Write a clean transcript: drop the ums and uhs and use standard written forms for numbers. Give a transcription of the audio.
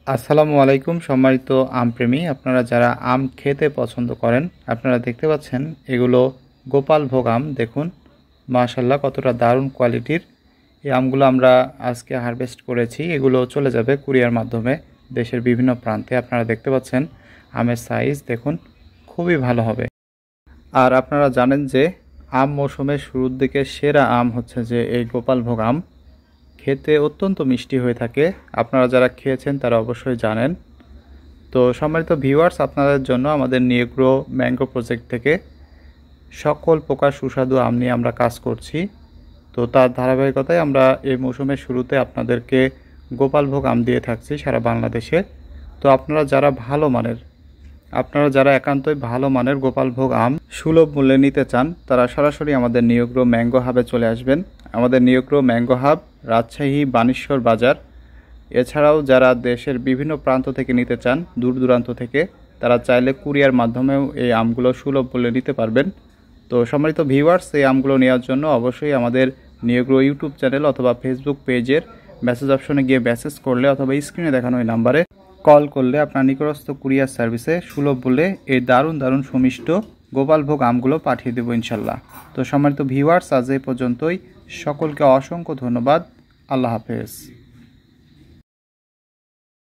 আসসালামু আলাইকুম সম্মানিত আমপ্রেমী, আপনারা যারা আম খেতে পছন্দ করেন, আপনারা দেখতে পাচ্ছেন এগুলো গোপালভোগ আম। দেখুন মাশাআল্লাহ কতটা দারুণ কোয়ালিটির এই আমগুলো আমরা আজকে হারভেস্ট করেছি। এগুলো চলে যাবে কুরিয়ার মাধ্যমে দেশের বিভিন্ন প্রান্তে। আপনারা দেখতে পাচ্ছেন আমের সাইজ দেখুন, খুবই ভালো হবে। আর আপনারা জানেন যে আম মৌসুমের শুরুর দিকে সেরা আম হচ্ছে যে এই গোপালভোগ আম। খেতে অত্যন্ত মিষ্টি হয়ে থাকে, আপনারা যারা খেয়েছেন তারা অবশ্যই জানেন। তো সম্মানিত ভিউয়ার্স, আপনাদের জন্য আমাদের নিউগ্রো ম্যাঙ্গো প্রজেক্ট থেকে সকল প্রকার সুস্বাদু আম নিয়ে আমরা কাজ করছি। তো তার ধারাবাহিকতায় আমরা এই মৌসুমের শুরুতে আপনাদেরকে গোপালভোগ আম দিয়ে থাকছি সারা বাংলাদেশে। তো আপনারা যারা একান্তই ভালো মানের গোপালভোগ আম সুলভ মূল্যে নিতে চান, তারা সরাসরি আমাদের নিউগ্রো ম্যাঙ্গো হাবে চলে আসবেন। আমাদের নিউগ্রো ম্যাঙ্গো হাব রাজশাহী বানেশ্বর বাজার। এছাড়াও যারা দেশের বিভিন্ন প্রান্ত থেকে নিতে চান, দূর দূরান্ত থেকে, তারা চাইলে কুরিয়ার মাধ্যমেও এই আমগুলো সুলভ মূল্যে নিতে পারবেন। তো সম্মানিত ভিউয়ার্স, এই আমগুলো নেওয়ার জন্য অবশ্যই আমাদের নিউগ্রো ইউটিউব চ্যানেল অথবা ফেসবুক পেজের মেসেজ অপশনে গিয়ে মেসেজ করলে অথবা স্ক্রিনে দেখানো এই নাম্বারে কল করলে আপনার নিকটস্থ কুরিয়ার সার্ভিসে সুলভ মূল্যে এই দারুণ দারুণ সুমিষ্ট গোপালভোগ আমগুলো পাঠিয়ে দেবো ইনশাল্লাহ। তো সম্মানিত ভিউয়ার্স, আজ এই পর্যন্তই। সকলকে অসংখ্য ধন্যবাদ। আল্লাহ হাফেজ।